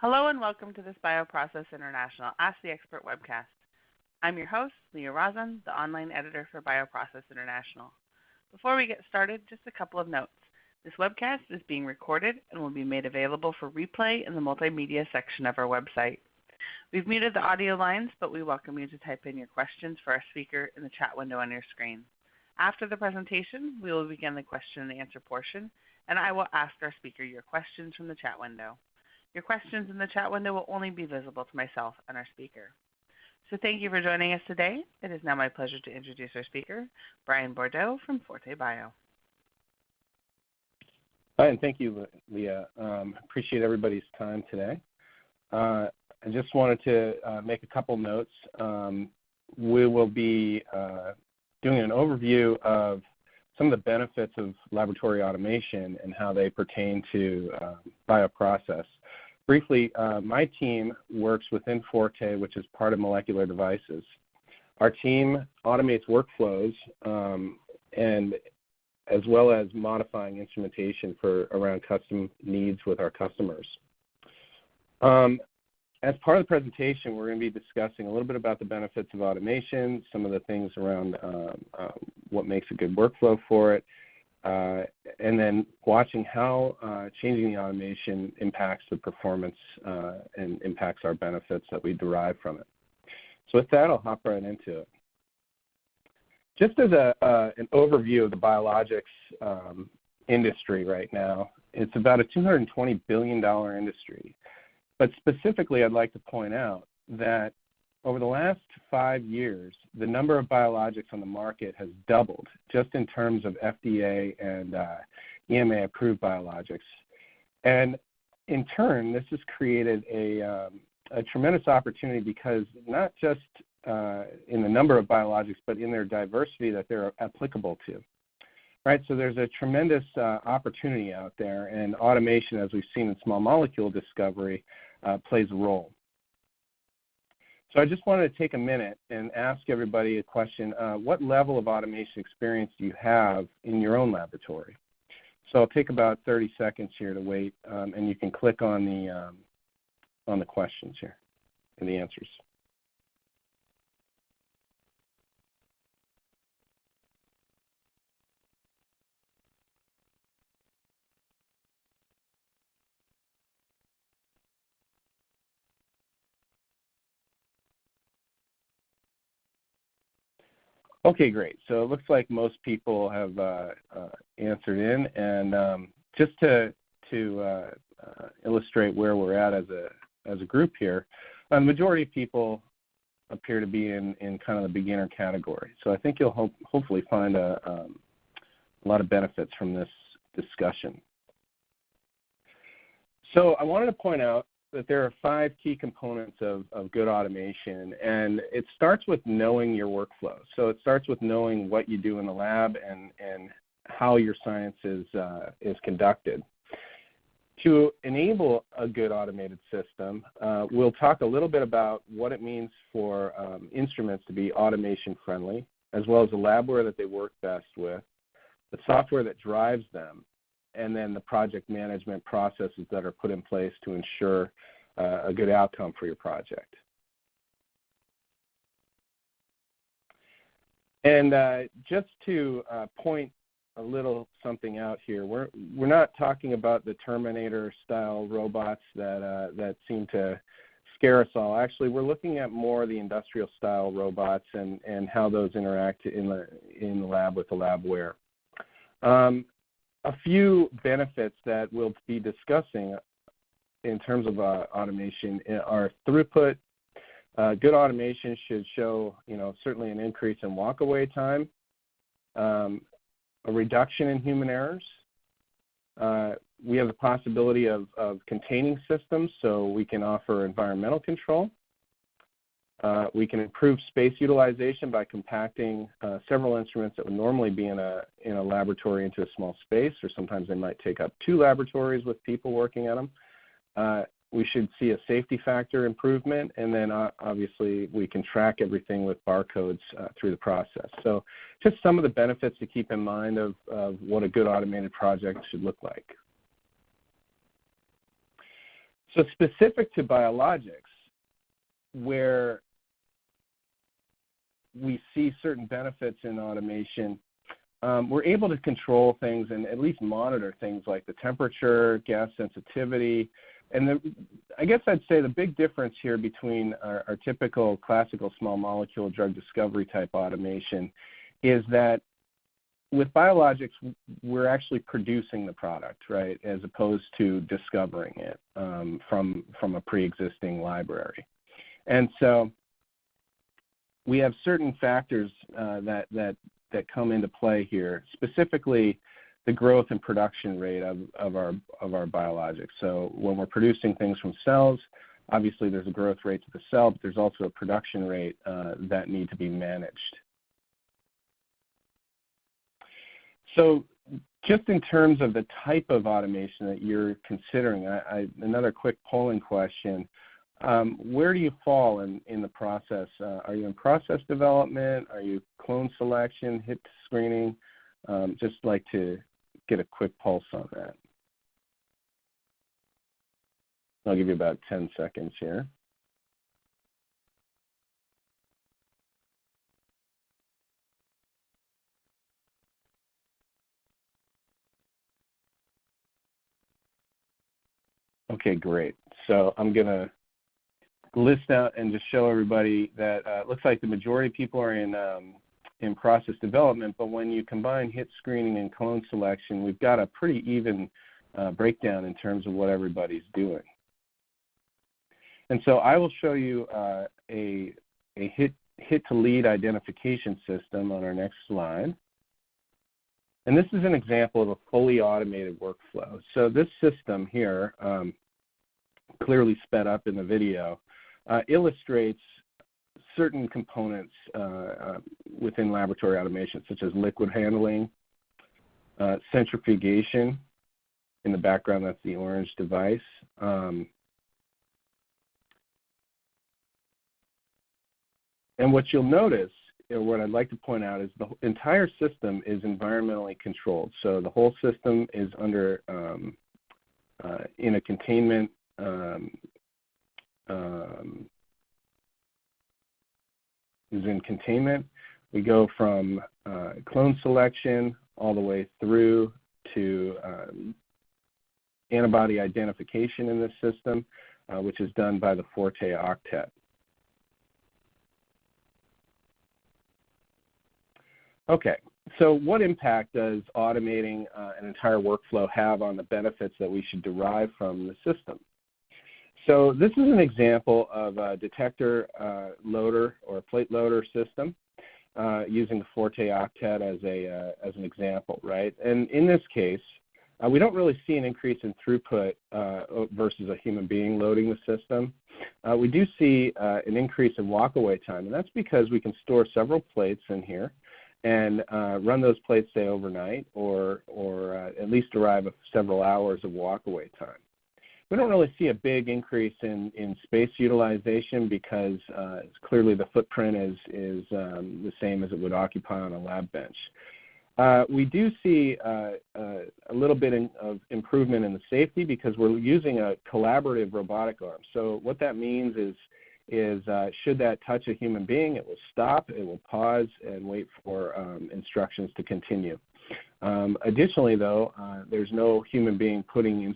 Hello and welcome to this BioProcess International Ask the Expert webcast. I'm your host, Leah Rozan, the online editor for BioProcess International. Before we get started, just a couple of notes. This webcast is being recorded and will be made available for replay in the multimedia section of our website. We've muted the audio lines, but we welcome you to type in your questions for our speaker in the chat window on your screen. After the presentation, we will begin the question and answer portion, and I will ask our speaker your questions from the chat window. Your questions in the chat window will only be visible to myself and our speaker. So thank you for joining us today. It is now my pleasure to introduce our speaker, Brian Bordeau from FortéBio. Hi, and thank you, Leah. Appreciate everybody's time today. I just wanted to make a couple notes. We will be doing an overview of some of the benefits of laboratory automation and how they pertain to BioProcess. Briefly, my team works within Forte, which is part of Molecular Devices. Our team automates workflows and as well as modifying instrumentation for around custom needs with our customers. As part of the presentation, we're going to be discussing a little bit about the benefits of automation, some of the things around what makes a good workflow for it, and then watching how changing the automation impacts the performance and impacts our benefits that we derive from it. So with that, I'll hop right into it. Just as an overview of the biologics industry right now, it's about a $220 billion industry. But specifically, I'd like to point out that over the last 5 years, the number of biologics on the market has doubled just in terms of FDA and EMA-approved biologics. And in turn, this has created a tremendous opportunity because not just in the number of biologics, but in their diversity that they're applicable to. Right, so there's a tremendous opportunity out there, and automation, as we've seen in small molecule discovery, plays a role. So I just wanted to take a minute and ask everybody a question. What level of automation experience do you have in your own laboratory? So I'll take about 30 seconds here to wait, and you can click on the questions here and the answers. Okay, great. So it looks like most people have answered in, and just to illustrate where we're at as a group here, the majority of people appear to be in kind of the beginner category. So I think you'll hopefully find a lot of benefits from this discussion. So I wanted to point out that there are 5 key components of good automation, and it starts with knowing your workflow. So it starts with knowing what you do in the lab and how your science is conducted. To enable a good automated system, we'll talk a little bit about what it means for instruments to be automation friendly, as well as the labware that they work best with, the software that drives them, and then the project management processes that are put in place to ensure a good outcome for your project. And just to point a little something out here, we're not talking about the Terminator-style robots that seem to scare us all. Actually, we're looking at more the industrial-style robots and how those interact in the lab with the labware. A few benefits that we'll be discussing in terms of automation are throughput. Good automation should show, certainly an increase in walk-away time, a reduction in human errors. We have the possibility of containing systems, so we can offer environmental control. We can improve space utilization by compacting several instruments that would normally be in a laboratory into a small space, or sometimes they might take up 2 laboratories with people working at them. We should see a safety factor improvement, and then obviously we can track everything with barcodes through the process. So just some of the benefits to keep in mind of what a good automated project should look like. So specific to biologics, where we see certain benefits in automation, we're able to control things and at least monitor things like the temperature, gas sensitivity, and I guess I'd say the big difference here between our typical classical small molecule drug discovery type automation is that with biologics, we're actually producing the product, right, as opposed to discovering it from a pre-existing library. And so we have certain factors that come into play here, specifically the growth and production rate of our biologics. So when we're producing things from cells, obviously there's a growth rate to the cell, but there's also a production rate that need to be managed. So just in terms of the type of automation that you're considering, another quick polling question. Where do you fall in the process? Are you in process development? Are you clone selection, hit screening? Just like to get a quick pulse on that. I'll give you about 10 seconds here. Okay, great. So I'm going to list out and just show everybody that it looks like the majority of people are in process development, but when you combine hit screening and clone selection, we've got a pretty even breakdown in terms of what everybody's doing. And so I will show you a hit to lead identification system on our next slide. And this is an example of a fully automated workflow. So this system here, clearly sped up in the video, illustrates certain components within laboratory automation, such as liquid handling, centrifugation. In the background, that's the orange device. And what you'll notice, or what I'd like to point out, is the entire system is environmentally controlled. So the whole system is under in a containment is in containment. We go from clone selection all the way through to antibody identification in this system, which is done by the Forte octet. Okay, so what impact does automating an entire workflow have on the benefits that we should derive from the system? So this is an example of a detector loader or plate loader system using the Forte octet as an example, right? And in this case, we don't really see an increase in throughput versus a human being loading the system. We do see an increase in walkaway time, and that's because we can store several plates in here and run those plates, say, overnight, or at least derive several hours of walkaway time. We don't really see a big increase in space utilization because clearly the footprint is the same as it would occupy on a lab bench. We do see a little bit of improvement in the safety because we're using a collaborative robotic arm. So what that means is should that touch a human being, it will stop, it will pause, and wait for instructions to continue. Additionally, though, there's no human being putting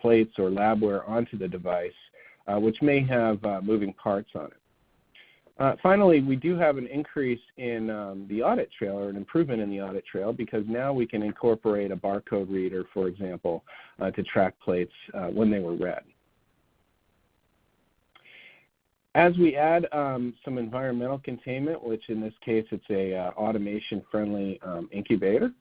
plates or labware onto the device, which may have moving parts on it. Finally, we do have an increase in the audit trail, or an improvement in the audit trail, because now we can incorporate a barcode reader, for example, to track plates when they were read. As we add some environmental containment, which in this case it's a automation-friendly incubator,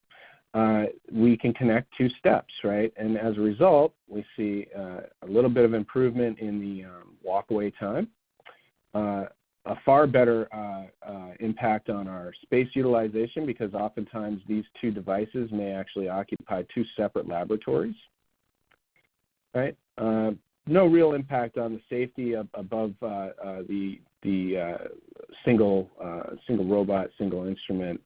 we can connect two steps, right? And as a result, we see a little bit of improvement in the walkaway time, a far better impact on our space utilization, because oftentimes these two devices may actually occupy two separate laboratories, right? No real impact on the safety above the single robot, single instrument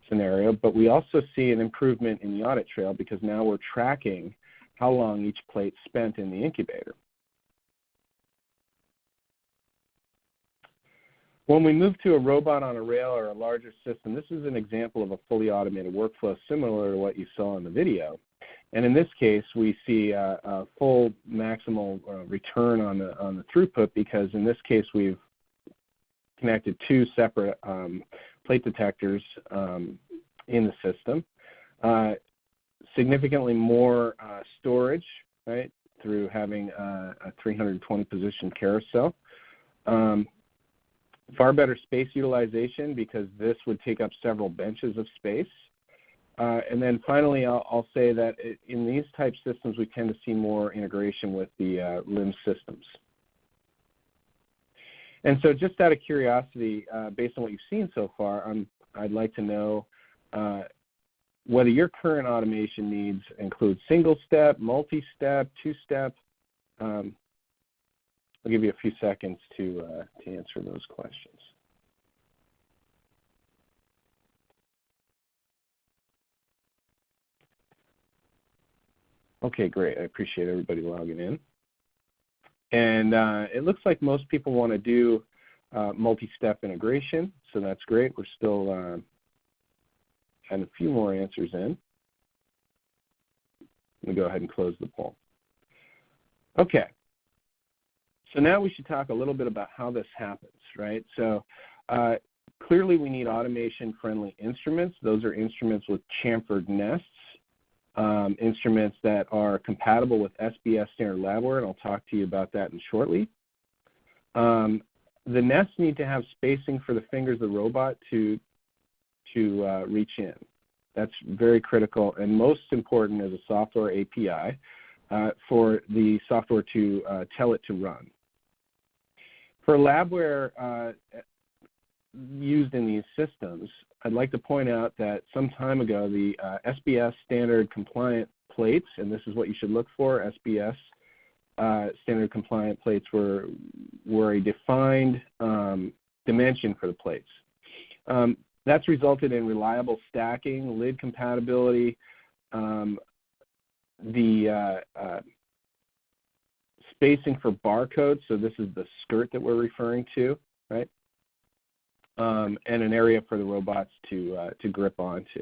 scenario, but we also see an improvement in the audit trail because now we're tracking how long each plate spent in the incubator. When we move to a robot on a rail or a larger system, this is an example of a fully automated workflow similar to what you saw in the video. And in this case, we see a full maximal return on the throughput, because in this case we've connected two separate plate detectors in the system. Significantly more storage, right, through having a 320 position carousel. Far better space utilization, because this would take up several benches of space. And then finally, I'll say that in these type systems, we tend to see more integration with the LIMS systems. And so just out of curiosity, based on what you've seen so far, I'd like to know whether your current automation needs include single-step, multi-step, two-step. I'll give you a few seconds to answer those questions. Okay, great. I appreciate everybody logging in. And it looks like most people want to do multi-step integration, so that's great. We're still adding a few more answers in. Let me go ahead and close the poll. Okay. So now we should talk a little bit about how this happens, right? So clearly we need automation-friendly instruments. Those are instruments with chamfered nests, instruments that are compatible with SBS standard labware, and I'll talk to you about that shortly. The nests need to have spacing for the fingers of the robot to reach in. That's very critical, and most important is a software API for the software to tell it to run. For labware used in these systems, I'd like to point out that some time ago, the SBS standard compliant plates, and this is what you should look for, SBS standard compliant plates were a defined dimension for the plates. That's resulted in reliable stacking, lid compatibility, the spacing for barcodes, so this is the skirt that we're referring to, right? And an area for the robots to grip onto.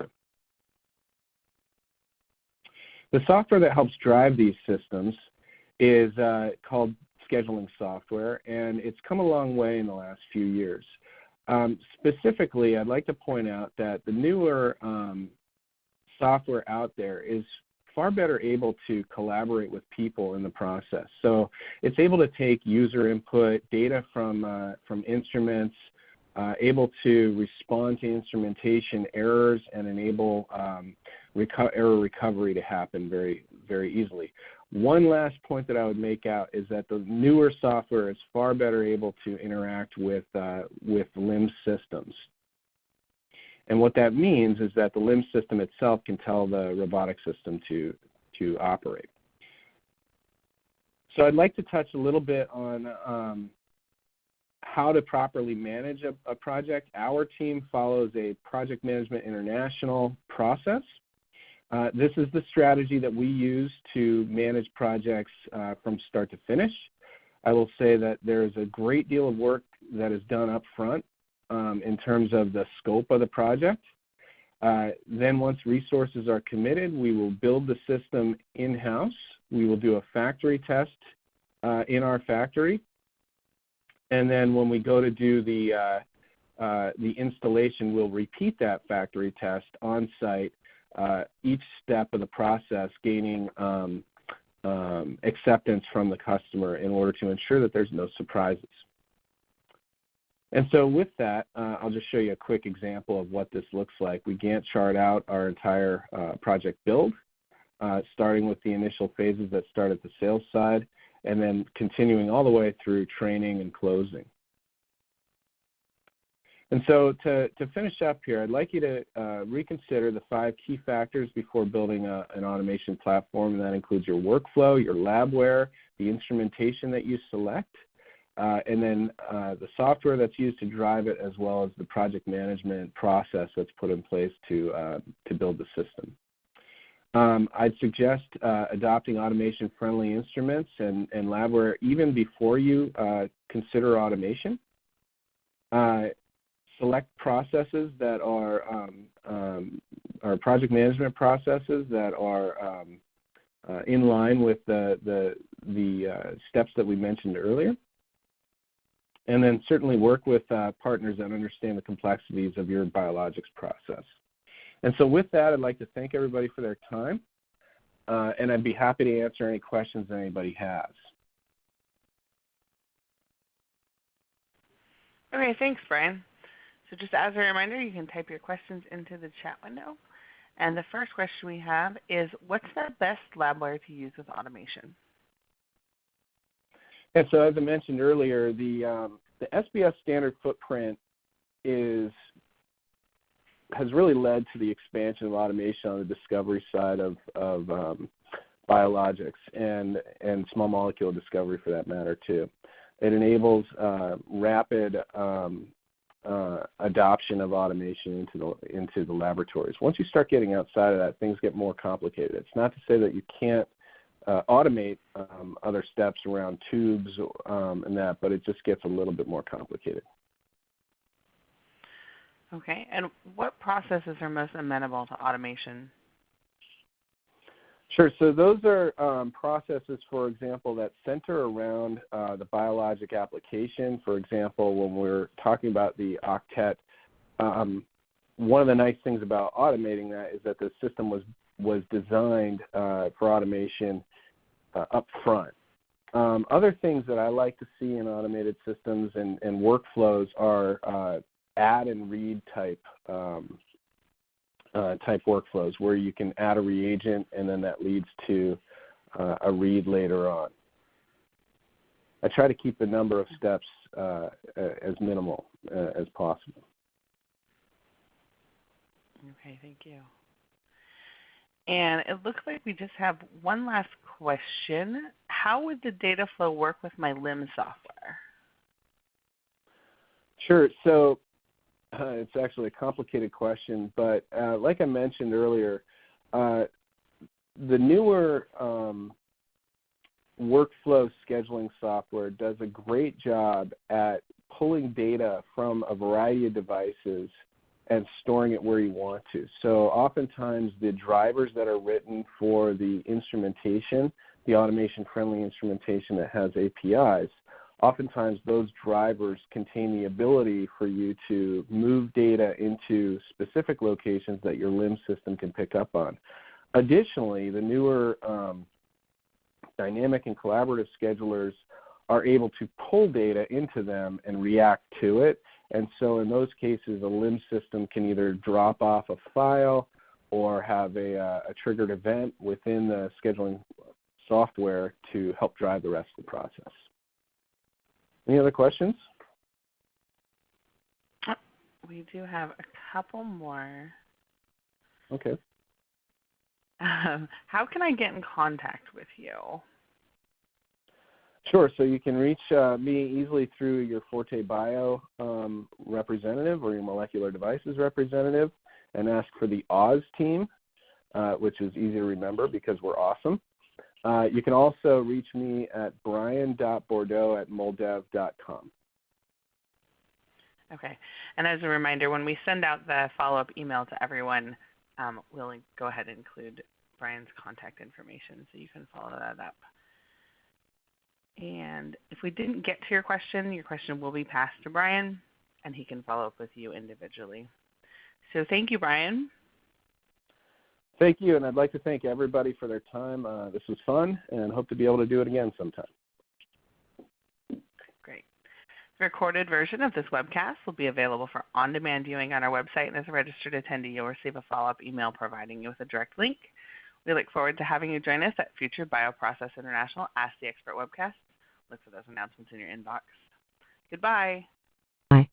The software that helps drive these systems is called scheduling software, and it's come a long way in the last few years. Specifically, I'd like to point out that the newer software out there is far better able to collaborate with people in the process. So it's able to take user input, data from instruments, able to respond to instrumentation errors, and enable error recovery to happen very, very easily. One last point that I would make out is that the newer software is far better able to interact with LIMS systems. And what that means is that the LIMS system itself can tell the robotic system to operate. So I'd like to touch a little bit on how to properly manage a project. Our team follows a Project Management International process. This is the strategy that we use to manage projects from start to finish. I will say that there is a great deal of work that is done up front in terms of the scope of the project. Then once resources are committed, we will build the system in-house. We will do a factory test in our factory. And then when we go to do the installation, we'll repeat that factory test on site, each step of the process gaining acceptance from the customer in order to ensure that there's no surprises. And so with that, I'll just show you a quick example of what this looks like. We Gantt chart out our entire project build, starting with the initial phases that start at the sales side, and then continuing all the way through training and closing. And so to finish up here, I'd like you to reconsider the 5 key factors before building an automation platform, and that includes your workflow, your labware, the instrumentation that you select, and then the software that's used to drive it, as well as the project management process that's put in place to build the system. I'd suggest adopting automation-friendly instruments and labware even before you consider automation. Select processes that are project management processes that are in line with the steps that we mentioned earlier. And then certainly work with partners that understand the complexities of your biologics process. And so with that, I'd like to thank everybody for their time, and I'd be happy to answer any questions that anybody has. Okay, thanks, Brian. So just as a reminder, you can type your questions into the chat window. And the first question we have is, what's the best labware to use with automation? And so as I mentioned earlier, the SBS standard footprint has really led to the expansion of automation on the discovery side of biologics and small molecule discovery for that matter too. It enables rapid adoption of automation into the laboratories. Once you start getting outside of that, things get more complicated. It's not to say that you can't automate other steps around tubes and that, but it just gets a little bit more complicated. Okay, and what processes are most amenable to automation? Sure, so those are processes, for example, that center around the biologic application. For example, when we're talking about the octet, one of the nice things about automating that is that the system was designed for automation up front. Other things that I like to see in automated systems and workflows are add and read type workflows where you can add a reagent and then that leads to a read later on. I try to keep the number of steps as minimal as possible. Okay, thank you. And it looks like we just have one last question. How would the data flow work with my LIMS software? Sure, so it's actually a complicated question, but like I mentioned earlier, the newer workflow scheduling software does a great job at pulling data from a variety of devices and storing it where you want to. So oftentimes the drivers that are written for the instrumentation, the automation-friendly instrumentation that has APIs, oftentimes those drivers contain the ability for you to move data into specific locations that your LIMS system can pick up on. Additionally, the newer dynamic and collaborative schedulers are able to pull data into them and react to it. And so in those cases, a LIMS system can either drop off a file or have a triggered event within the scheduling software to help drive the rest of the process. Any other questions? We do have a couple more. Okay. How can I get in contact with you? Sure. So you can reach me easily through your FortéBio representative or your molecular devices representative and ask for the Oz team, which is easy to remember because we're awesome. You can also reach me at brian.bordeaux@moldev.com. Okay. And as a reminder, when we send out the follow-up email to everyone, we'll go ahead and include Brian's contact information so you can follow that up. And if we didn't get to your question will be passed to Brian, and he can follow up with you individually. So thank you, Brian. Thank you, and I'd like to thank everybody for their time. This was fun, and hope to be able to do it again sometime. Great. The recorded version of this webcast will be available for on-demand viewing on our website, and as a registered attendee, you'll receive a follow-up email providing you with a direct link. We look forward to having you join us at future BioProcess International Ask the Expert webcasts. Look for those announcements in your inbox. Goodbye.